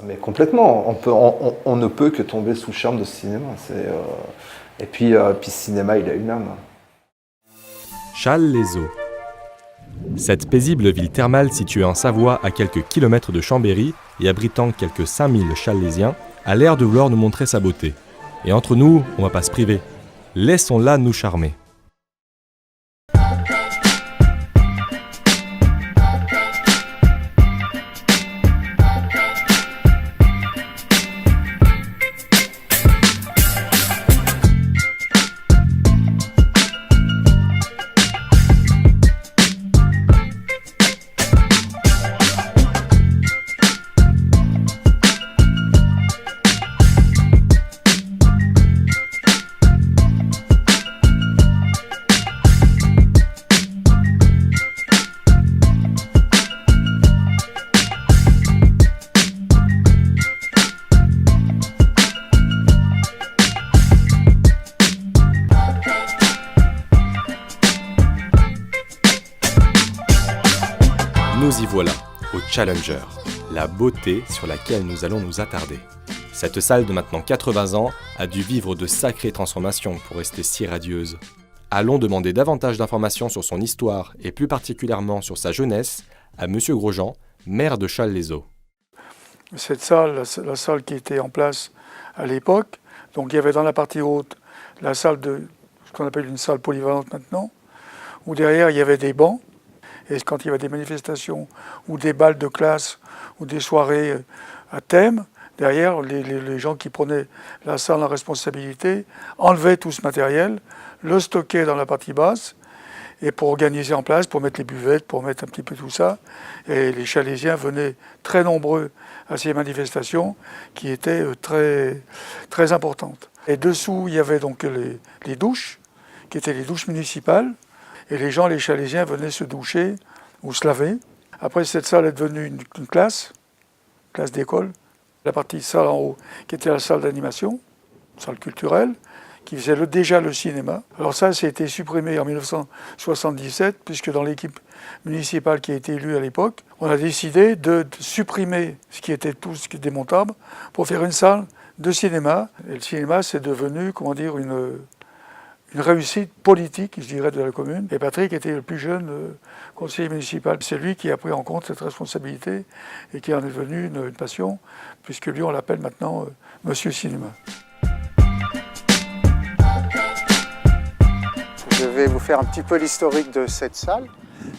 Mais complètement, on ne peut que tomber sous le charme de ce cinéma. Et puis ce cinéma, il a une âme. Challes-les-Eaux. Cette paisible ville thermale située en Savoie à quelques kilomètres de Chambéry et abritant quelques 5000 Challésiens, a l'air de vouloir nous montrer sa beauté. Et entre nous, on va pas se priver. Laissons-la nous charmer. Nous y voilà, au Challenger, la beauté sur laquelle nous allons nous attarder. Cette salle de maintenant 80 ans a dû vivre de sacrées transformations pour rester si radieuse. Allons demander davantage d'informations sur son histoire et plus particulièrement sur sa jeunesse à Monsieur Grosjean, maire de Challes-les-Eaux. Cette salle, la salle qui était en place à l'époque, donc il y avait dans la partie haute la salle de ce qu'on appelle une salle polyvalente maintenant, où derrière il y avait des bancs. Et quand il y avait des manifestations ou des bals de classe ou des soirées à thème, derrière, les gens qui prenaient la salle en responsabilité enlevaient tout ce matériel, le stockaient dans la partie basse, et pour organiser en place, pour mettre les buvettes, pour mettre un petit peu tout ça. Et les Challésiens venaient très nombreux à ces manifestations qui étaient très, très importantes. Et dessous, il y avait donc les douches, qui étaient les douches municipales. Et les gens, les Challésiens, venaient se doucher ou se laver. Après, cette salle est devenue une classe d'école. La partie salle en haut, qui était la salle d'animation, salle culturelle, qui faisait déjà le cinéma. Alors ça a été supprimé en 1977, puisque dans l'équipe municipale qui a été élue à l'époque, on a décidé de supprimer ce qui était démontable pour faire une salle de cinéma. Et le cinéma, c'est devenu, une réussite politique, je dirais, de la commune. Et Patrick était le plus jeune conseiller municipal. C'est lui qui a pris en compte cette responsabilité et qui en est devenu une passion, puisque lui, on l'appelle maintenant Monsieur Cinéma. Je vais vous faire un petit peu l'historique de cette salle.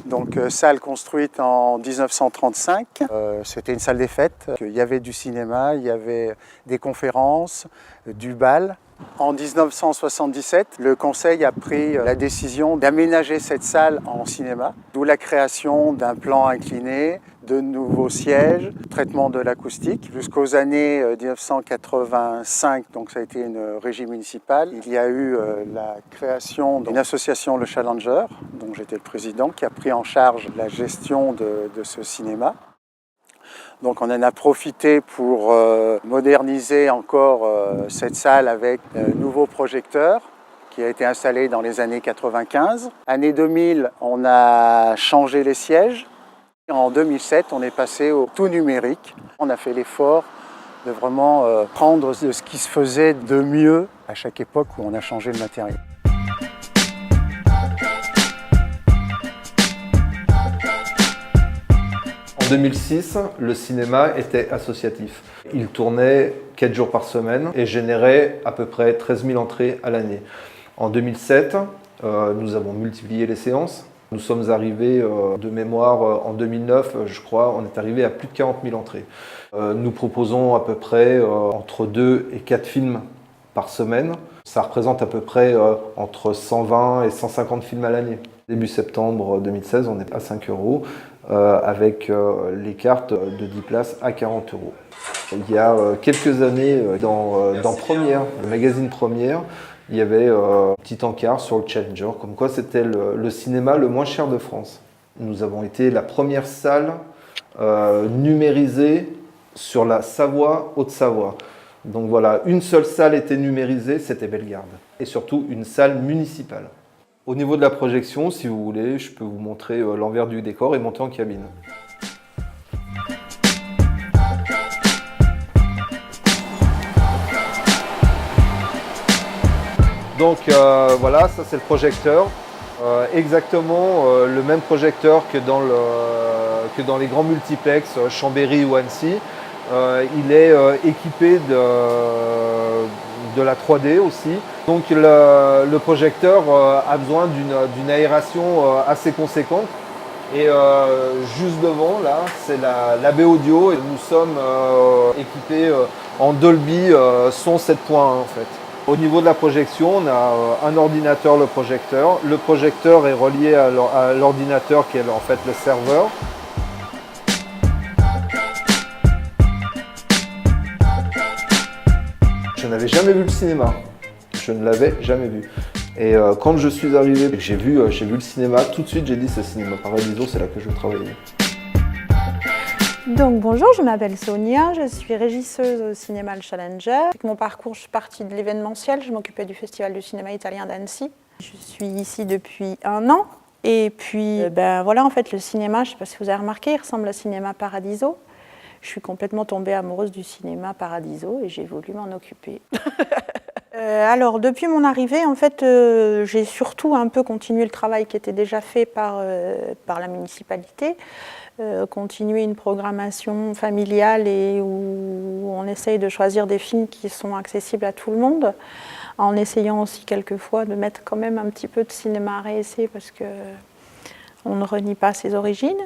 Donc, salle construite en 1935. C'était une salle des fêtes. Il y avait du cinéma, il y avait des conférences, du bal. En 1977, le Conseil a pris la décision d'aménager cette salle en cinéma, d'où la création d'un plan incliné, de nouveaux sièges, traitement de l'acoustique. Jusqu'aux années 1985, donc ça a été une régie municipale, il y a eu la création d'une association, le Challenger, dont j'étais le président, qui a pris en charge la gestion de ce cinéma. Donc on en a profité pour moderniser encore cette salle avec un nouveau projecteur qui a été installé dans les années 95. Année 2000, on a changé les sièges. En 2007, on est passé au tout numérique. On a fait l'effort de vraiment prendre de ce qui se faisait de mieux à chaque époque où on a changé le matériel. En 2006, le cinéma était associatif. Il tournait 4 jours par semaine et générait à peu près 13 000 entrées à l'année. En 2007, nous avons multiplié les séances. Nous sommes arrivés de mémoire en 2009, je crois, on est arrivé à plus de 40 000 entrées. Nous proposons à peu près entre 2 et 4 films par semaine. Ça représente à peu près entre 120 et 150 films à l'année. Début septembre 2016, on est à 5 € avec les cartes de 10 places à 40 €. Il y a quelques années, dans Première, le magazine Première, il y avait un petit encart sur le Challenger, comme quoi c'était le cinéma le moins cher de France. Nous avons été la première salle numérisée sur la Savoie, Haute-Savoie. Donc voilà, une seule salle était numérisée, c'était Bellegarde. Et surtout une salle municipale. Au niveau de la projection, si vous voulez, je peux vous montrer l'envers du décor et monter en cabine. Donc voilà, ça c'est le projecteur. Exactement le même projecteur que dans les grands multiplex Chambéry ou Annecy. Il est équipé de la 3D aussi. Donc le projecteur a besoin d'une aération assez conséquente. Et juste devant, là, c'est la baie audio. Et nous sommes équipés en Dolby Son 7.1 en fait. Au niveau de la projection, on a un ordinateur, le projecteur. Le projecteur est relié à l'ordinateur qui est en fait le serveur. Je n'avais jamais vu le cinéma. Je ne l'avais jamais vu. Et quand je suis arrivé et que j'ai vu le cinéma, tout de suite j'ai dit c'est Cinéma Paradiso, c'est là que je veux travailler. Donc bonjour, je m'appelle Sonia, je suis régisseuse au cinéma Le Challenger. Avec mon parcours, je suis partie de l'événementiel, je m'occupais du Festival du cinéma italien d'Annecy. Je suis ici depuis 1 an et puis voilà, en fait le cinéma, je ne sais pas si vous avez remarqué, il ressemble au cinéma Paradiso. Je suis complètement tombée amoureuse du cinéma Paradiso et j'ai voulu m'en occuper. Alors depuis mon arrivée, en fait, j'ai surtout un peu continué le travail qui était déjà fait par la municipalité. Continuer une programmation familiale et où on essaye de choisir des films qui sont accessibles à tout le monde, en essayant aussi quelquefois de mettre quand même un petit peu de cinéma à réessayer parce qu'on ne renie pas ses origines.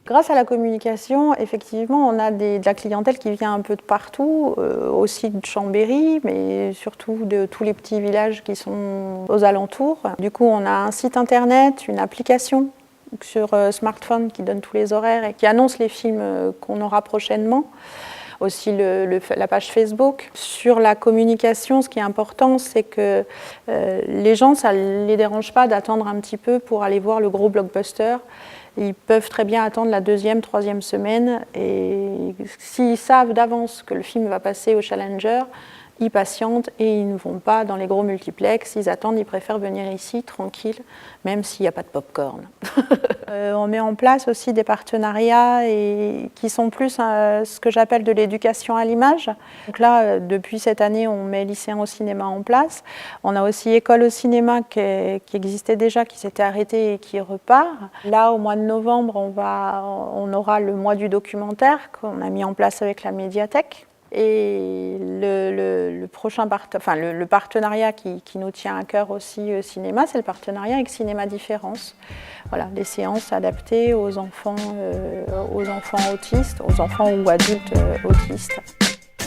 Grâce à la communication, effectivement, on a de la clientèle qui vient un peu de partout, aussi de Chambéry, mais surtout de tous les petits villages qui sont aux alentours. Du coup, on a un site internet, une application sur smartphone qui donne tous les horaires et qui annonce les films qu'on aura prochainement. Aussi la page Facebook. Sur la communication, ce qui est important, c'est que les gens, ça ne les dérange pas d'attendre un petit peu pour aller voir le gros blockbuster. Ils peuvent très bien attendre la 2e, 3e semaine et s'ils savent d'avance que le film va passer au Challenger, ils patientent et ils ne vont pas dans les gros multiplex, ils attendent, ils préfèrent venir ici tranquille, même s'il n'y a pas de popcorn. On met en place aussi des partenariats qui sont plus ce que j'appelle de l'éducation à l'image. Donc là, depuis cette année, on met lycéens au cinéma en place. On a aussi École au cinéma qui existait déjà, qui s'était arrêtée et qui repart. Là, au mois de novembre, on aura le mois du documentaire qu'on a mis en place avec la médiathèque. Et le partenariat qui nous tient à cœur aussi au cinéma, c'est le partenariat avec Cinéma Différence. Voilà, des séances adaptées aux enfants autistes, aux enfants ou adultes autistes.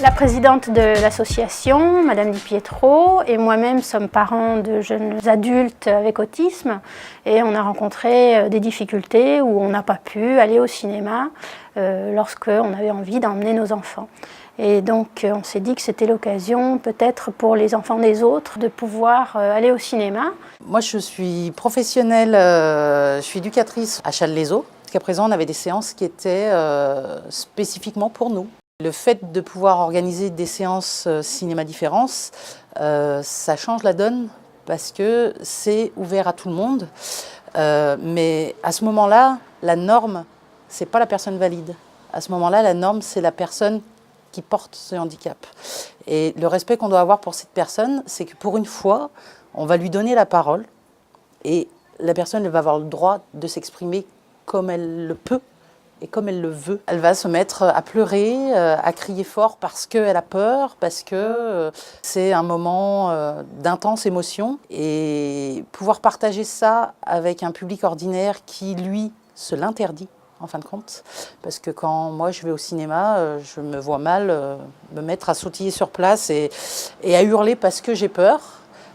La présidente de l'association, Madame Di Pietro, et moi-même sommes parents de jeunes adultes avec autisme et on a rencontré des difficultés où on n'a pas pu aller au cinéma lorsqu'on avait envie d'emmener nos enfants. Et donc on s'est dit que c'était l'occasion peut-être pour les enfants des autres de pouvoir aller au cinéma. Moi je suis professionnelle, je suis éducatrice à Challes-les-Eaux. Jusqu'à présent on avait des séances qui étaient spécifiquement pour nous. Le fait de pouvoir organiser des séances Cinéma Différence, ça change la donne parce que c'est ouvert à tout le monde. Mais à ce moment-là, la norme, c'est pas la personne valide. À ce moment-là, la norme, c'est la personne qui porte ce handicap. Et le respect qu'on doit avoir pour cette personne, c'est que pour une fois, on va lui donner la parole et la personne elle va avoir le droit de s'exprimer comme elle le peut et comme elle le veut. Elle va se mettre à pleurer, à crier fort parce qu'elle a peur, parce que c'est un moment d'intense émotion. Et pouvoir partager ça avec un public ordinaire qui, lui, se l'interdit, en fin de compte. Parce que quand moi je vais au cinéma, je me vois mal me mettre à sautiller sur place et à hurler parce que j'ai peur.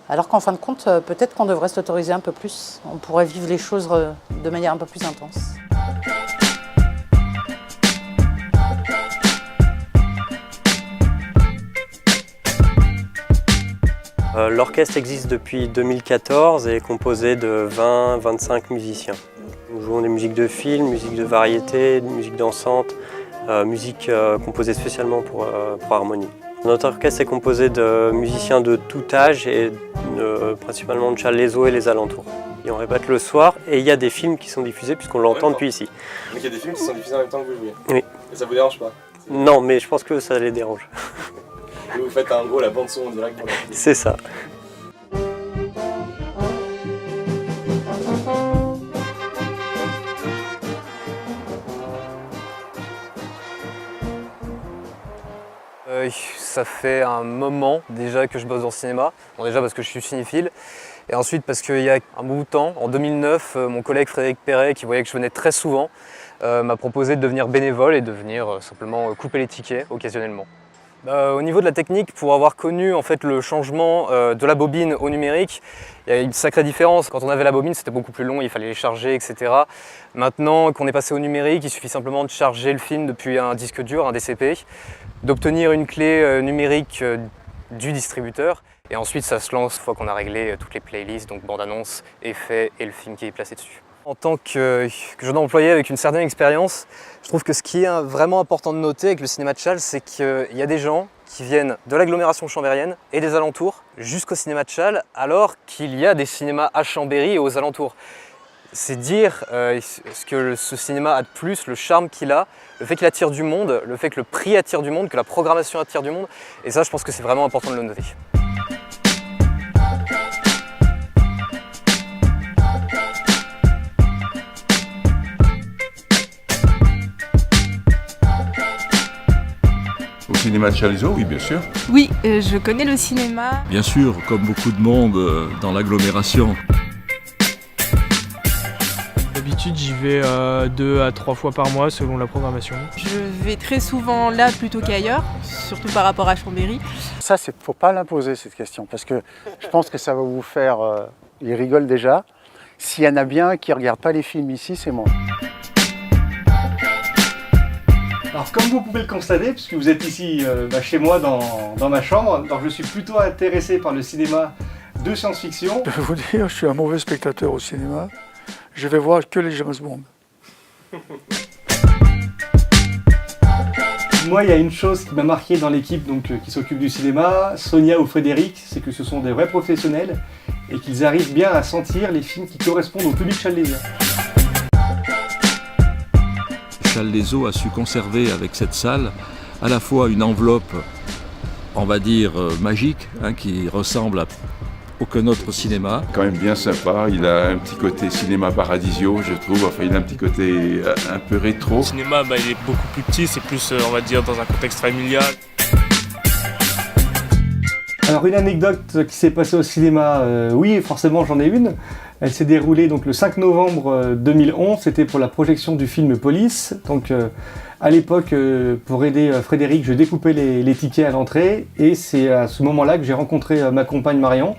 Alors qu'en fin de compte, peut-être qu'on devrait s'autoriser un peu plus. On pourrait vivre les choses de manière un peu plus intense. L'orchestre existe depuis 2014 et est composé de 20-25 musiciens. Nous jouons des musiques de film, musique de variété, musique dansante, musique composée spécialement pour harmonie. Notre orchestre est composé de musiciens de tout âge et principalement de Challes-les-Eaux et les alentours. Et on répète le soir et il y a des films qui sont diffusés puisqu'on l'entend depuis ici. Donc il y a des films qui sont diffusés en même temps que vous jouez? Oui. Et ça vous dérange pas? Non, mais je pense que ça les dérange. Et vous faites en gros la bande son en direct pour la film. C'est ça. Ça fait un moment déjà que je bosse dans le cinéma. Bon, déjà parce que je suis cinéphile. Et ensuite parce qu'il y a un bout de temps, en 2009, mon collègue Frédéric Perret, qui voyait que je venais très souvent, m'a proposé de devenir bénévole et de venir simplement couper les tickets occasionnellement. Au niveau de la technique, pour avoir connu en fait, le changement de la bobine au numérique, il y a une sacrée différence. Quand on avait la bobine, c'était beaucoup plus long, il fallait les charger, etc. Maintenant qu'on est passé au numérique, il suffit simplement de charger le film depuis un disque dur, un DCP, d'obtenir une clé numérique du distributeur, et ensuite ça se lance une fois qu'on a réglé toutes les playlists, donc bande-annonce, effets et le film qui est placé dessus. En tant que jeune employé avec une certaine expérience, je trouve que ce qui est vraiment important de noter avec le cinéma de Châles, c'est qu'il y a des gens qui viennent de l'agglomération chambérienne et des alentours jusqu'au cinéma de Châles, alors qu'il y a des cinémas à Chambéry et aux alentours. C'est dire ce que ce cinéma a de plus, le charme qu'il a, le fait qu'il attire du monde, le fait que le prix attire du monde, que la programmation attire du monde, et ça je pense que c'est vraiment important de le noter. Au cinéma de Chalaiseau, oui, bien sûr. Oui, je connais le cinéma. Bien sûr, comme beaucoup de monde dans l'agglomération. D'habitude, j'y vais 2 à 3 fois par mois selon la programmation. Je vais très souvent là plutôt qu'ailleurs, surtout par rapport à Chambéry. Ça, il ne faut pas l'imposer cette question, parce que je pense que ça va vous faire... ils rigolent déjà. S'il y en a bien qui ne regardent pas les films ici, c'est moi. Alors comme vous pouvez le constater, puisque vous êtes ici chez moi dans ma chambre, donc je suis plutôt intéressé par le cinéma de science-fiction. Je vais vous dire, je suis un mauvais spectateur au cinéma. Je vais voir que les James Bond. Moi, il y a une chose qui m'a marqué dans l'équipe qui s'occupe du cinéma, Sonia ou Frédéric, c'est que ce sont des vrais professionnels et qu'ils arrivent bien à sentir les films qui correspondent au public chalaisien. Chalaiseau a su conserver avec cette salle à la fois une enveloppe, on va dire, magique, qui ressemble à aucun autre cinéma. Quand même bien sympa, il a un petit côté cinéma paradisio, je trouve, enfin il a un petit côté un peu rétro. Le cinéma, il est beaucoup plus petit, c'est plus, on va dire, dans un contexte familial. Alors une anecdote qui s'est passée au cinéma, oui, forcément j'en ai une. Elle s'est déroulée donc le 5 novembre 2011, c'était pour la projection du film Police. Donc à l'époque, pour aider Frédéric, je découpais les tickets à l'entrée et c'est à ce moment-là que j'ai rencontré ma compagne Marion,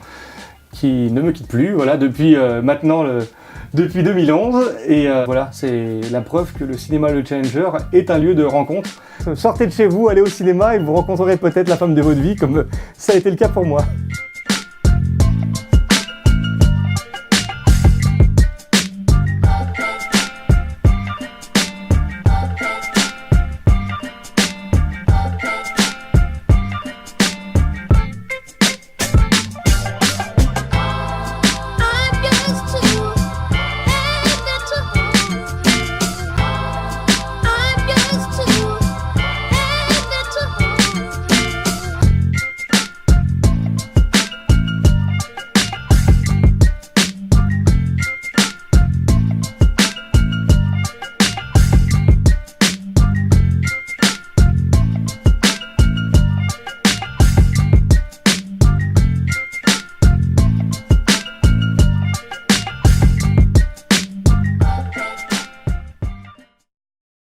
qui ne me quitte plus, voilà, depuis maintenant, depuis 2011. Et voilà, c'est la preuve que le cinéma Le Challenger est un lieu de rencontre. Sortez de chez vous, allez au cinéma et vous rencontrerez peut-être la femme de votre vie, comme ça a été le cas pour moi.